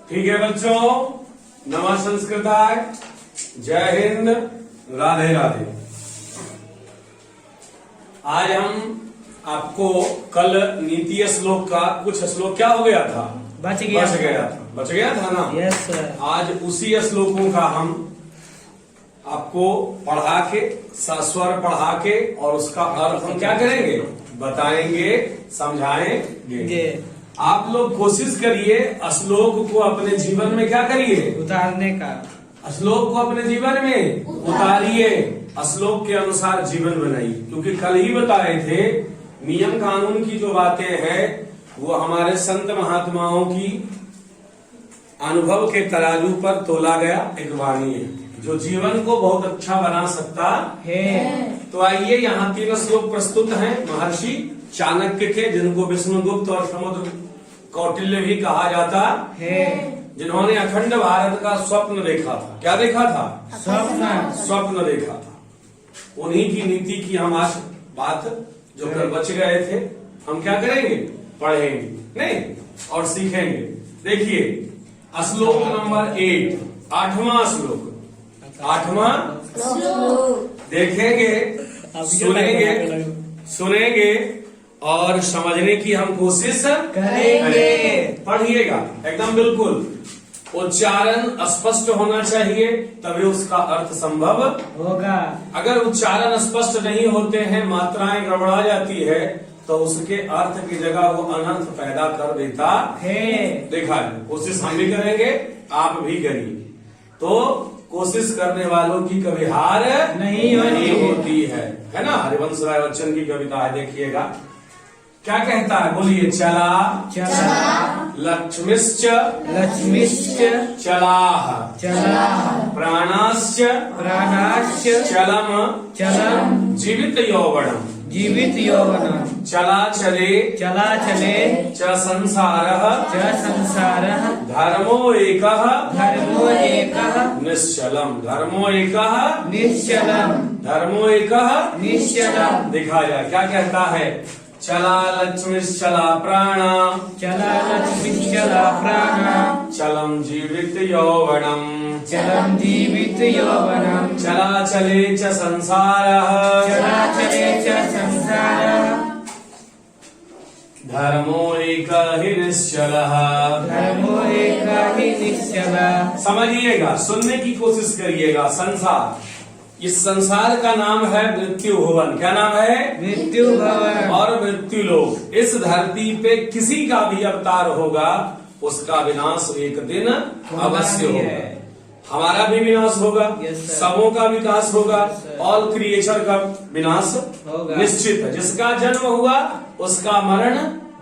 ठीक है बच्चों, नमः संस्कृताय, जय हिंद, राधे राधे। आज हम आपको कल नीति श्लोक का कुछ श्लोक क्या हो गया था, बच गया था ना। Yes sir. आज उसी श्लोकों का हम आपको पढ़ा के, सस्वर पढ़ा के और उसका अर्थ हम क्या करेंगे, बताएंगे, समझाएंगे। आप लोग कोशिश करिए श्लोक को अपने जीवन में क्या करिए, उतारने का। श्लोक को अपने जीवन में उतारिए, श्लोक के अनुसार जीवन बनाइए। क्योंकि कल ही बताए थे नियम कानून की जो बातें हैं वो हमारे संत महात्माओं की अनुभव के तराजू पर तोला गया एक वाणी है जो जीवन को बहुत अच्छा बना सकता है। तो आइए, यहाँ 3 श्लोक प्रस्तुत हैं महर्षि चाणक्य के, जिनको विष्णुगुप्त और समुद्र कौटिल्य भी कहा जाता है, जिन्होंने अखंड भारत का स्वप्न देखा था। क्या देखा था? स्वप्न देखा था। उन्हीं की नीति की हम आज बात जो कल बच गए थे हम क्या करेंगे, पढ़ेंगे नहीं और सीखेंगे। देखिए श्लोक नंबर 8, 8वां श्लोक, 8वां देखेंगे, सुनेंगे और समझने की हम कोशिश करेंगे। पढ़िएगा एकदम बिल्कुल, उच्चारण स्पष्ट होना चाहिए तभी उसका अर्थ संभव होगा। अगर उच्चारण स्पष्ट नहीं होते हैं, मात्राएं गड़बड़ा जाती है तो उसके अर्थ की जगह वो अनर्थ पैदा कर देता है। देखा है, कोशिश हम भी करेंगे, आप भी करिए। तो कोशिश करने वालों की कभी हार नहीं होती है ना। हरिवंश राय बच्चन की कविता है, देखिएगा क्या कहता है, बोलिए। चला लक्ष्मीश्च चलाह प्राणाश्च चलम जीवित यौवनम चला चले च संसारः धर्मो एकः निश्चलम दिखा जाए क्या कहता है। चला लक्ष्मीश्चला प्राणा चलम जीवित यौवनम चला चले च संसारः धर्मो एकः हि निश्चलः। समझिएगा, सुनने की कोशिश करिएगा। संसार, इस संसार का नाम है मृत्यु भुवन। क्या नाम है? मृत्यु भवन और मृत्यु लोक। इस धरती पे किसी का भी अवतार होगा उसका विनाश एक दिन अवश्य होगा। हमारा भी विनाश होगा, सबों का विकास होगा, ऑल क्रिएचर का विनाश निश्चित है। जिसका जन्म हुआ उसका मरण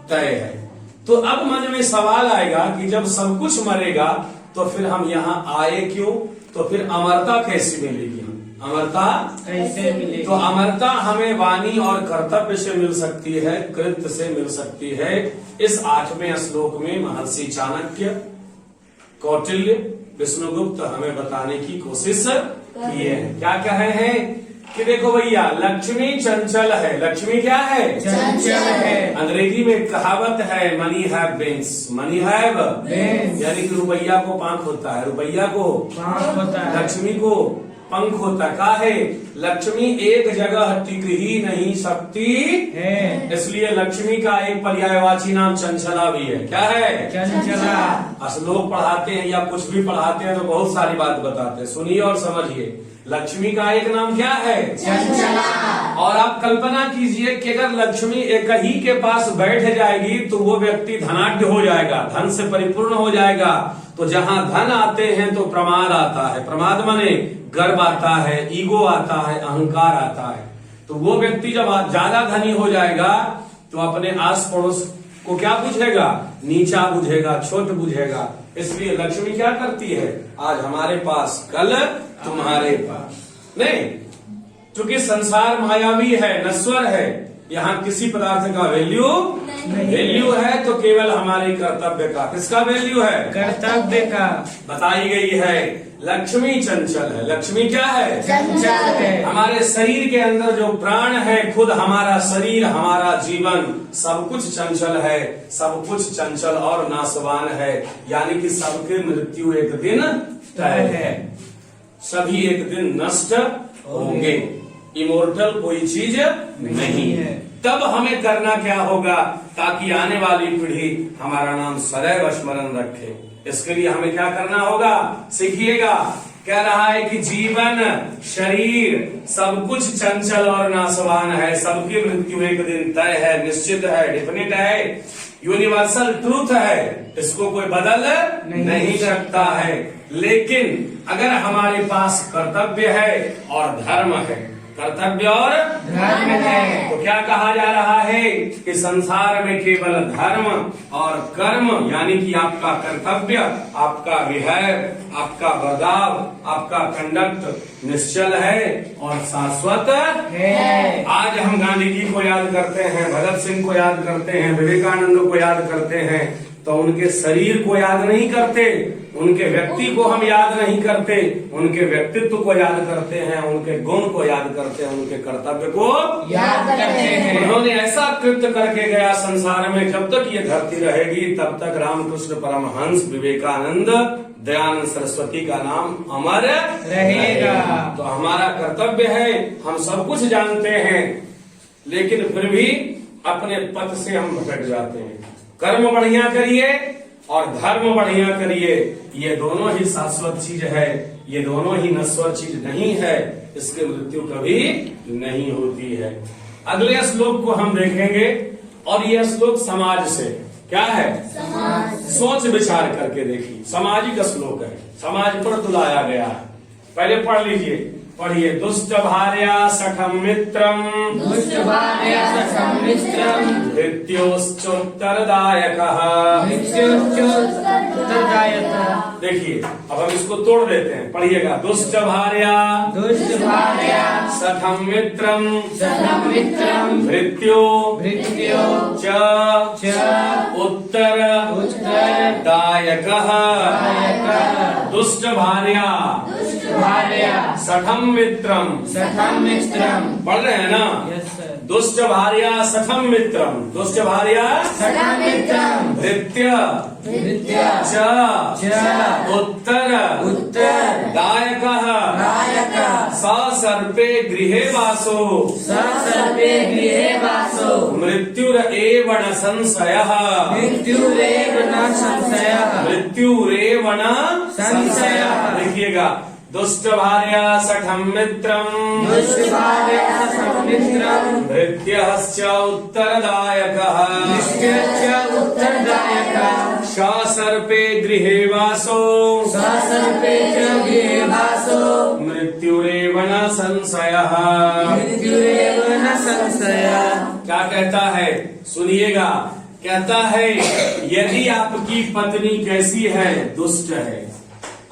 तय है। तो अब मन में सवाल आएगा कि जब सब कुछ मरेगा तो फिर हम यहाँ आए क्यों, तो फिर अमरता कैसे मिलेगी, अमरता कैसे मिलेगी? तो अमरता हमें वाणी और कर्तव्य से मिल सकती है, कृत्य से मिल सकती है। इस 8वें श्लोक में महर्षि चाणक्य, कौटिल्य, विष्णुगुप्त हमें बताने की कोशिश किए हैं। क्या कहे हैं कि देखो भैया, लक्ष्मी चंचल है। लक्ष्मी क्या है? चंचल है। अंग्रेजी में कहावत है money have wings, money have यानी कि रुपया को पंख होता है, रुपया को पंख होता है, लक्ष्मी को पंख होता है। लक्ष्मी एक जगह टिक ही नहीं सकती है, इसलिए लक्ष्मी का एक पर्यायवाची नाम चंचला भी है। क्या है? चंचला। श्लोक पढ़ाते हैं या कुछ भी पढ़ाते हैं तो बहुत सारी बात बताते हैं, सुनिए और समझिए। लक्ष्मी का एक नाम क्या है? चंचला। और आप कल्पना कीजिए कि अगर लक्ष्मी एक ही के पास बैठ जाएगी तो वो व्यक्ति धनाढ्य हो जाएगा, धन से परिपूर्ण हो जाएगा। तो जहाँ धन आते हैं तो प्रमाद आता है, प्रमाद माने गर्व आता है, ईगो आता है, अहंकार आता है। तो वो व्यक्ति जब ज्यादा धनी हो जाएगा तो अपने आस पड़ोस को क्या बुझेगा, नीचा बुझेगा, छोट बुझेगा। इसलिए लक्ष्मी क्या करती है, आज हमारे पास कल तुम्हारे पास नहीं। क्योंकि संसार मायावी है, नश्वर है। यहाँ किसी पदार्थ का वैल्यू वैल्यू है तो केवल हमारे कर्तव्य का। किसका वैल्यू है? कर्तव्य का। बताई गई है लक्ष्मी चंचल है। लक्ष्मी क्या है? चंचल है। हमारे शरीर के अंदर जो प्राण है, खुद हमारा शरीर, हमारा जीवन, सब कुछ चंचल है, सब कुछ चंचल और नाशवान है। यानी कि सबके मृत्यु एक दिन तय है, सभी एक दिन नष्ट होंगे। इमोर्टल कोई चीज नहीं है। तब हमें करना क्या होगा ताकि आने वाली पीढ़ी हमारा नाम सदैव स्मरण रखे? इसके लिए हमें क्या करना होगा? सीखिएगा, कह रहा है कि जीवन, शरीर सब कुछ चंचल और नाशवान है, सबकी मृत्यु एक दिन तय है, निश्चित है, डेफिनेट है, यूनिवर्सल ट्रूथ है, इसको कोई बदल नहीं सकता है। लेकिन अगर हमारे पास कर्तव्य है और धर्म है, कर्तव्य और धर्म है, तो क्या कहा जा रहा है कि संसार में केवल धर्म और कर्म, यानी कि आपका कर्तव्य, आपका बिहेव, आपका बर्ताव, आपका कंडक्ट निश्चल है और शाश्वत है। आज हम गांधी जी को याद करते हैं, भगत सिंह को याद करते हैं, विवेकानंद को याद करते हैं, तो उनके शरीर को याद नहीं करते, उनके व्यक्ति को हम याद नहीं करते, उनके व्यक्तित्व को याद करते हैं, उनके गुण को याद करते हैं, उनके कर्तव्य को याद करते हैं। उन्होंने ऐसा कृत्य करके गया संसार में, जब तक ये धरती रहेगी तब तक रामकृष्ण परमहंस, विवेकानंद, दयानंद सरस्वती का नाम अमर रहेगा। तो हमारा कर्तव्य है, हम सब कुछ जानते हैं, लेकिन फिर भी अपने पथ से हम भटक जाते हैं। कर्म बढ़िया करिए और धर्म बढ़िया करिए, ये दोनों ही शाश्वत चीज है, ये दोनों ही नश्वर चीज नहीं है, इसकी मृत्यु कभी नहीं होती है। अगले श्लोक को हम देखेंगे और यह श्लोक समाज से क्या है? सोच विचार करके देखिए, सामाजिक श्लोक है, समाज पर तुलाया गया है। पहले पढ़ लीजिए, पढ़िए। दुष्ट भार्या सखम मित्रम, दुष्ट भार्या सखम मित्रम, मृत्योश्चोत्तरदायकः, उत्तरदायकः। देखिए अब हम इसको तोड़ देते हैं, पढ़िएगा। दुष्ट भार्या, दुष्ट भार्या सखम मित्रम, सखम मित्रम, मृत्यो मृत्यो च उत्तरदायकः। दुष्ट भार्या भार्या सखम मित्रम, सखम मित्रम। पढ़ रहे हैं ना? Yes sir. दुष्ट भार्या सखम मित्रम, दुष्ट भार्या सखम मित्रम, भृत्य मृत्य च उत्तरदायकः, सर्पे गृहे वासो, सर्पे गृहे वासो, मृत्युरेव न संशयः, मृत्युरेव न संशयः, मृत्युरेव न संशयः। देखिएगा, दुष्ट भार्या सखम मित्रम, दुष्ट भार्या सखम मित्रम, भृत्यश्च उत्तरदायकः, मृत्युश्च उत्तरदायकः, सर्पे गृहे वासो, सर्पे च गृहे वासो, मृत्युरेव न संशयः। मृत्युरेव न संशयः। क्या कहता है? सुनिएगा, कहता है यदि आपकी पत्नी कैसी है? दुष्ट है।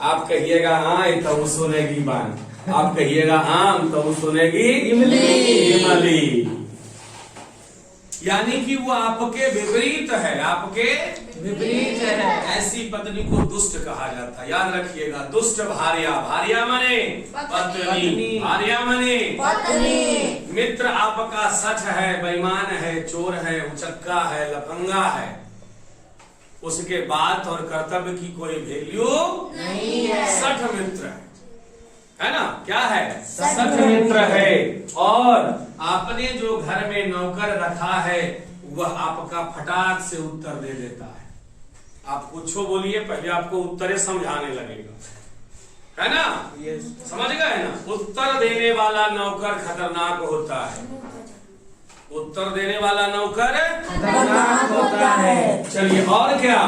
आप कहिएगा हाँ तो वो सुनेगी बान, आप कहिएगा आम तो वो सुनेगी इमली। यानी कि वो आपके विपरीत है, आपके विपरीत है। ऐसी पत्नी को दुष्ट कहा जाता है। याद रखिएगा, दुष्ट भार्या, भार्या माने पत्नी, भार्या माने पत्नी। मित्र आपका सच है, बेईमान है, चोर है, उचक्का है, लफंगा है, उसके बात और कर्तव्य की कोई वैल्यू नहीं है। सठ मित्र है ना? क्या है? सठ मित्र है। और आपने जो घर में नौकर रखा है वह आपका फटाक से उत्तर दे देता है। आप कुछ बोलिए, पहले आपको उत्तरे समझाने लगेगा, है ना? समझ गए ना? उत्तर देने वाला नौकर खतरनाक होता है, उत्तर देने वाला नौकर खतरनाक होता है। चलिए और क्या?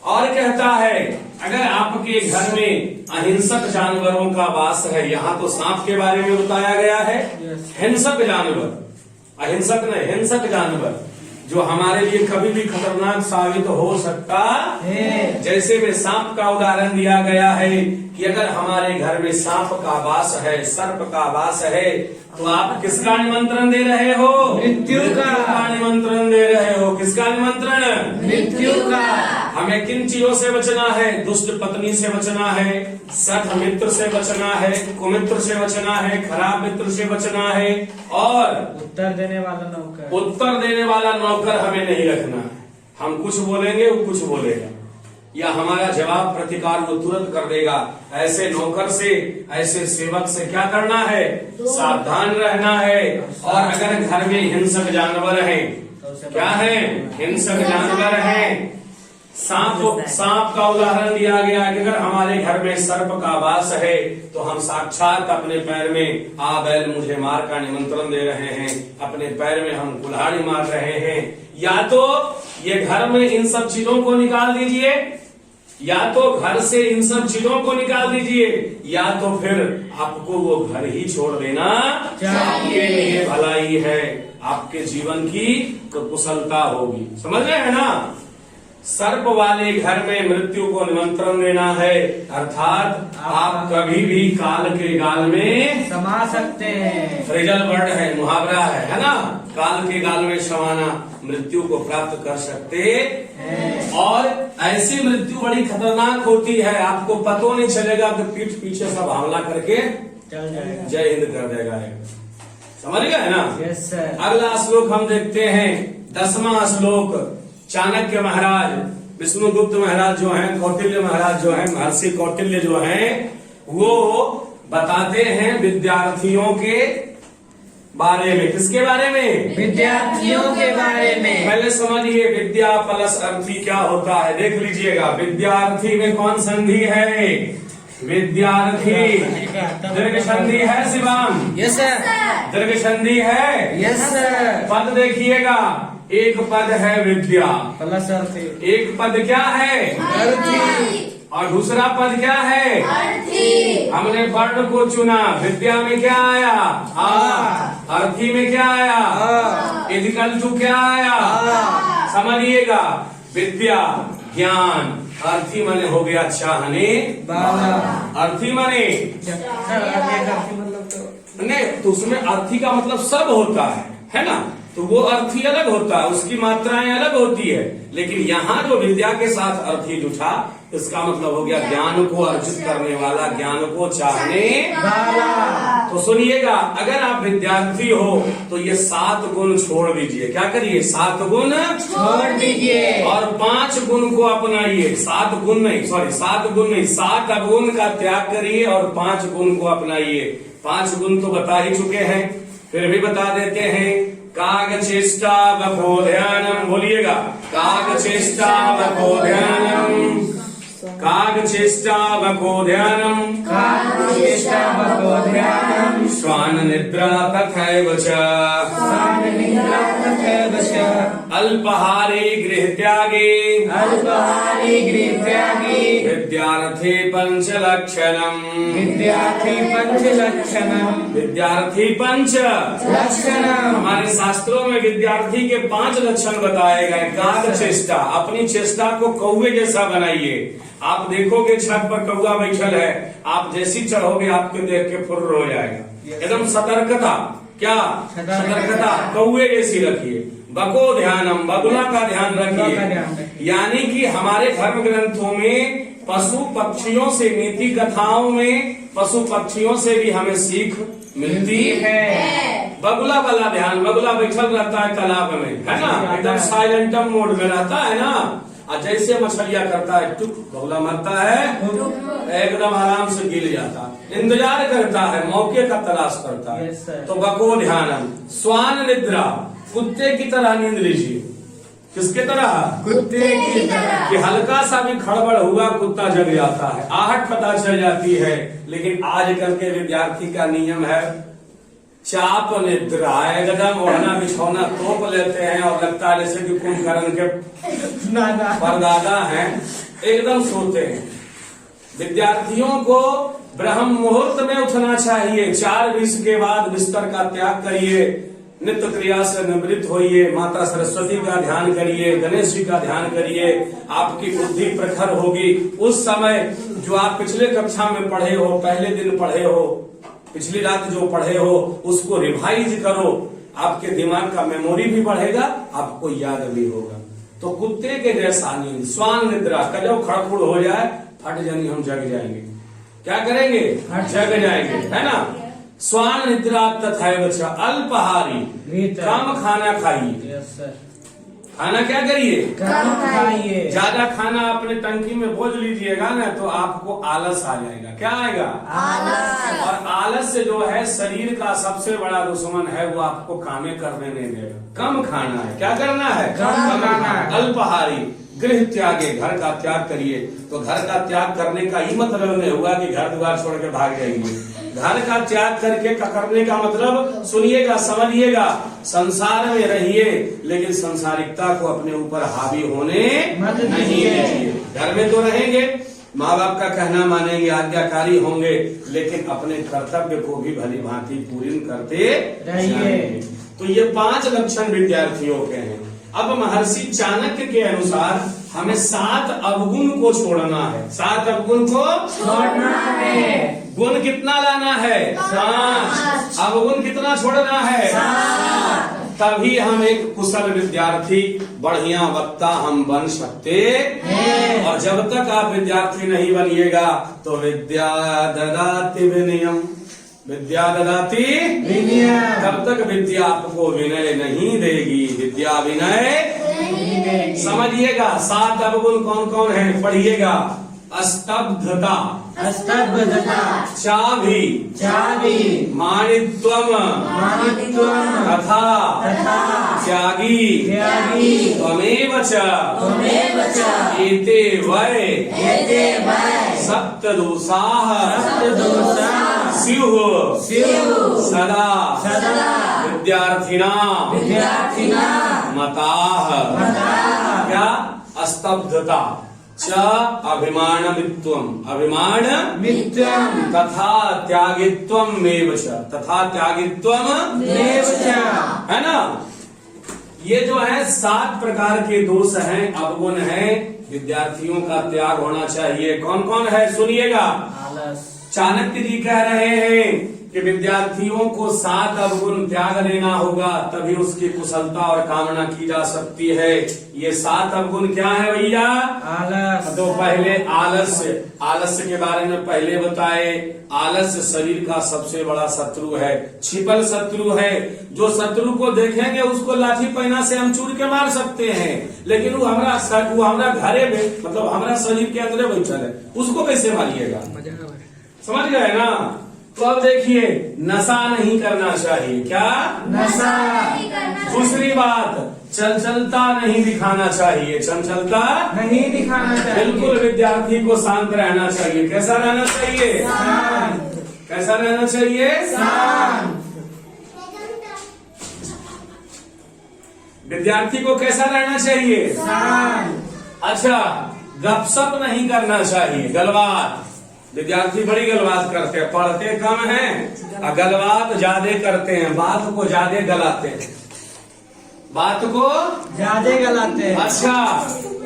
और कहता है अगर आपके घर में अहिंसक जानवरों का वास है, यहाँ तो सांप के बारे में बताया गया है, हिंसक जानवर, अहिंसक नहीं, हिंसक जानवर जो हमारे लिए कभी भी खतरनाक साबित हो सकता है। जैसे में सांप का उदाहरण दिया गया है कि अगर हमारे घर में सांप का वास है, सर्प का वास है, तो आप किसका निमंत्रण दे रहे हो? मृत्यु का निमंत्रण दे रहे हो। किसका निमंत्रण? मृत्यु का। हमें किन चीजों से बचना है? दुष्ट पत्नी से बचना है, सठ मित्र से बचना है, कुमित्र से बचना है, खराब मित्र से बचना है, और उत्तर देने वाला नौकर हमें नहीं रखना है। हम कुछ बोलेंगे, वो कुछ बोलेगा, या हमारा जवाब प्रतिकार वो तुरंत कर देगा। ऐसे नौकर से, ऐसे सेवक से क्या करना है? सावधान रहना है। और अगर घर में हिंसक जानवर हैं, क्या है? हिंसक जानवर हैं। सांप का उदाहरण दिया गया कि अगर हमारे घर में सर्प का वास है, तो हम साक्षात अपने पैर में आ बैल मुझे मार का निमंत्रण दे रहे हैं, अपने पैर में हम कुल्हाड़ी मार रहे हैं। या तो ये घर में इन सब चीजों को निकाल दीजिए, या तो घर से इन सब चीजों को निकाल दीजिए, या तो फिर आपको वो घर ही छोड़ देना चाहिए। ये भलाई है, आपके जीवन की कुशलता होगी। समझ रहे हैं ना? सर्प वाले घर में मृत्यु को निमंत्रण देना है, अर्थात आप कभी भी काल के गाल में समा सकते हैं। फ्रेजल वर्ड है, मुहावरा है ना? काल के गाल में समाना, मृत्यु को प्राप्त कर सकते हैं। और ऐसी मृत्यु बड़ी खतरनाक होती है, आपको पता नहीं चलेगा कि पीठ पीछे सब हमला करके चल जाएगा, जय हिंद कर देगा। समझ गए ना? Yes sir. अगला श्लोक हम देखते हैं, 10वां श्लोक। चाणक्य महाराज, विष्णुगुप्त महाराज जो हैं, कौटिल्य महाराज जो हैं, महर्षि कौटिल्य जो हैं, वो बताते हैं विद्यार्थियों के बारे में। किसके बारे में? विद्यार्थियों के बारे में। पहले समझिए विद्या प्लस अर्थी क्या होता है, देख लीजिएगा। विद्यार्थी में कौन संधि है? विद्यार्थी दीर्घ संधि है शिवाम? Yes sir. दीर्घ संधि है? Yes sir. पद देखिएगा, एक पद है विद्या, प्लस अर्थी। एक पद क्या है? अर्थी। और दूसरा पद क्या है? अर्थी। हमने वर्ण को चुना। विद्या में क्या आया? आ। अर्थी में क्या आया? इजिकल टू क्या आया? समझिएगा, विद्या ज्ञान, अर्थी माने हो गया चाहने वाला। अर्थी माने नहीं, तो उसमें अर्थी का मतलब सब होता है ना? तो वो अर्थी अलग होता है, उसकी मात्राएं अलग होती है। लेकिन यहाँ जो विद्या के साथ अर्थी जुटा, इसका मतलब हो गया ज्ञान को अर्जित करने वाला, ज्ञान को चाहने वाला। तो सुनिएगा, अगर आप विद्यार्थी हो तो ये 7 गुण छोड़ दीजिए। क्या करिए? 7 गुण छोड़ दीजिए और 5 गुण को अपनाइए। 7 गुण नहीं, सॉरी 7 गुण नहीं, 7 अवगुण का त्याग करिए और 5 गुण को अपनाइए। 5 गुण तो बता ही चुके हैं, फिर भी बता देते हैं। काग चेष्टा बको ध्यानम, बोलिएगा, काग चेष्टा बको ध्यानम, काग चेष्टा बको ध्यानम, काग चेष्टा बको ध्यानम, श्वान निद्रा तथैव च, श्वान निद्रा तथैव च, अल्पहारी गृह त्यागे, अल्पहारी गृह त्यागे, विद्यार्थी पंच लक्षणम, विद्यार्थी पंच लक्षणम, विद्यार्थी पंच लक्षणम। हमारे शास्त्रों में विद्यार्थी के 5 लक्षण बताए गए। काग चेष्टा, अपनी चेष्टा को कौवे जैसा बनाइए। आप देखोगे छत पर कौवा बैठल है, आप जैसी चढ़ोगे आपके देख के फुर्र हो जाएगा। एकदम सतर्कता, क्या सतर्कता कौवे जैसी रखिए। बको ध्यानम, बगुला का ध्यान रखिए। यानी कि हमारे धर्म ग्रंथों में पशु पक्षियों से, नीति कथाओं में पशु पक्षियों से भी हमें सीख मिलती है। बगुला वाला ध्यान, बगुला बैठल रहता है तालाब में, है ना? एकदम साइलेंटम मोड में रहता है ना, और जैसे मछलियां करता है टुक, बगुला मरता है एकदम आराम से गिर जाता है, इंतजार करता है, मौके का तलाश करता है। तो बको ध्यानम। श्वान निद्रा, कुत्ते की तरह नींद लीजिए। किसके तरह? कुत्ते की तरह। कि हल्का सा भी खड़बड़ हुआ कुत्ता जग जाता है, आहट पता चल जाती है। लेकिन आजकल के विद्यार्थी का नियम है चाप निद्रा, एकदम ओढ़ना बिछौना तोप लेते हैं और लगता है जैसे कि कुंभकर्ण के परदादा हैं, एकदम सोते हैं। विद्यार्थियों को ब्रह्म मुहूर्त में उठना चाहिए। 4:20 के बाद बिस्तर का त्याग करिए। नित्य क्रिया से निवृत्त होइए, माता सरस्वती का ध्यान करिए, गणेश जी का ध्यान करिए, आपकी बुद्धि प्रखर होगी। उस समय जो आप पिछले कक्षा में पढ़े हो, पहले दिन पढ़े हो, पिछली रात जो पढ़े हो, उसको रिवाइज करो, आपके दिमाग का मेमोरी भी बढ़ेगा, आपको याद भी होगा। तो कुत्ते के जैसा नींद, स्वान निद्रा, कजो खड़खुड़ हो जाए, फट जानी हम जग जाएंगे। क्या करेंगे? जग जाएंगे, है ना। स्वान निद्रा तथैव च अल्पहारी, कम खाना खाइए। Yes sir. खाना क्या करिए? कम खाइए। ज्यादा खाना अपने टंकी में बोझ लीजिएगा ना तो आपको आलस आ जाएगा। क्या आएगा? आलस। और आलस से जो है शरीर का सबसे बड़ा दुश्मन है, वो आपको कामें करने नहीं देगा। कम खाना है। क्या करना है? कम खाना है। अल्पहारी, गृह त्यागे, घर का त्याग करिए। तो घर का त्याग करने का ही मतलब नहीं हुआ कि घर द्वार छोड़ के भाग जाएंगे। घर का त्याग करके करने का मतलब, सुनिएगा, समझिएगा, संसार में रहिए लेकिन संसारिकता को अपने ऊपर हावी होने मत नहीं दीजिए। दीजिए। घर में तो रहेंगे, माँ बाप का कहना मानेंगे, आज्ञाकारी होंगे, लेकिन अपने कर्तव्य को भी भली भांति पूर्ण करते रहिए। जाएंगे। तो ये 5 लक्षण विद्यार्थियों के हैं। अब महर्षि चाणक्य के अनुसार हमें 7 अवगुण को छोड़ना है। 7 अवगुण को छोड़ना है। गुण कितना लाना है? 5। अवगुण कितना छोड़ना है? 7। तभी हम एक कुशल विद्यार्थी, बढ़िया वक्ता हम बन सकते हैं। और जब तक आप विद्यार्थी नहीं बनिएगा तो विद्या ददाति विनयम, विद्या ददाति विनयम, तब तक विद्या आपको विनय नहीं देगी। विद्या विनय नहीं देगी। समझिएगा। 7 अवगुण कौन कौन है? पढ़िएगा। स्तब्धता, स्तब्धता, चाभी, चाभी, माणित्वम, माणित्वम, तथा त्यागी, त्यागी, त्वमेव च, त्वमेव च, एते वै एते वै सप्तदोषाः सप्तदोषाः स्युः स्युः सदा सदा विद्यार्थिनां विद्यार्थिनां मताः। मताः। क्या? स्तब्धता, च अभिमानमित्वम, अभिमान मित्रम, तथा त्यागित्वम एव च, तथा त्यागित्वम एव च। है ना। ये जो है 7 प्रकार के दोष हैं, अवगुण हैं। विद्यार्थियों का त्याग होना चाहिए। कौन कौन है? सुनिएगा। आलस, चाणक्य जी कह रहे हैं कि विद्यार्थियों को 7 अवगुण त्याग लेना होगा, तभी उसकी कुशलता और कामना की जा सकती है। ये 7 अवगुण क्या है भैया? आलस। तो पहले आलस्य, आलस्य के बारे में पहले बताए। आलस्य शरीर का सबसे बड़ा शत्रु है, छिपल शत्रु है। जो शत्रु को देखेंगे उसको लाठी पैना से हम चूर के मार सकते हैं, लेकिन वो हमारा घरे में, मतलब हमारा शरीर के अंदर बैठल है, उसको कैसे मारिएगा? समझ गए ना। तो अब देखिए, नशा नहीं करना चाहिए। क्या? नशा। दूसरी बात, चंचलता नहीं दिखाना चाहिए। चंचलता नहीं दिखाना चाहिए। बिल्कुल विद्यार्थी को शांत रहना चाहिए। कैसा रहना चाहिए? शांत। कैसा रहना चाहिए? शांत। विद्यार्थी को कैसा रहना चाहिए? शांत। अच्छा, गपशप नहीं करना चाहिए, गलबात। विद्यार्थी बड़ी गलबात करते हैं, पढ़ते कम हैं और गलबात ज्यादा करते हैं, बात को ज्यादा गलाते हैं, बात को ज्यादा गलाते हैं। अच्छा,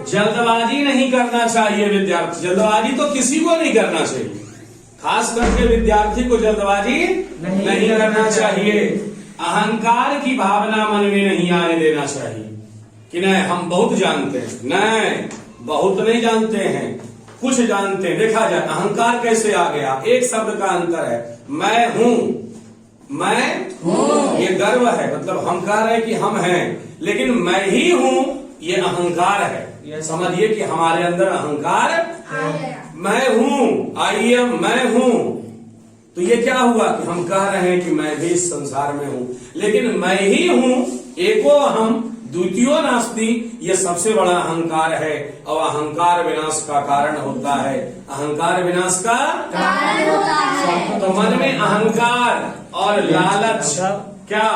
जल्दबाजी नहीं करना चाहिए विद्यार्थी। जल्दबाजी तो किसी को नहीं करना चाहिए, खास करके विद्यार्थी को जल्दबाजी नहीं करना चाहिए। अहंकार की भावना मन में नहीं आने देना चाहिए कि नहीं हम बहुत जानते हैं। नहीं, बहुत नहीं जानते हैं, कुछ जानते हैं। देखा जाए अहंकार कैसे आ गया। एक शब्द का अंतर है, मैं हूं, मैं हूं, ये गर्व है, मतलब हम कह रहे हैं कि हम हैं, लेकिन मैं ही हूं ये अहंकार है। समझिए कि हमारे अंदर अहंकार मैं हूं, आई एम, मैं हूं। तो ये क्या हुआ कि हम कह रहे हैं कि मैं भी इस संसार में हूं, लेकिन मैं ही हूं, एको हम द्वितीयो नास्ति, ये सबसे बड़ा अहंकार है। और अहंकार विनाश का कारण होता है। अहंकार विनाश का कारण होता है। तो मन में अहंकार और लालच, क्या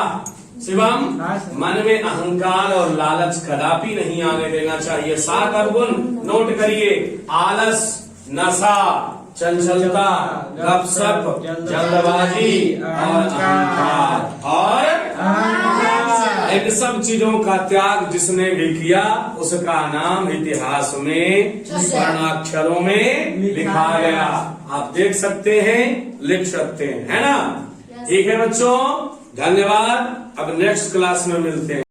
शिवम? मन में अहंकार और लालच कदापि नहीं आने देना चाहिए। 7 अवगुण नोट करिए: आलस, नशा, चंचलता, गपशप, जल्दबाजी और अहंकार। और इन सब चीजों का त्याग जिसने भी किया उसका नाम इतिहास में स्वर्णाक्षरों में लिखा गया। आप देख सकते हैं, लिख सकते हैं, है ना? ठीक है बच्चों, धन्यवाद। अब नेक्स्ट क्लास में मिलते हैं।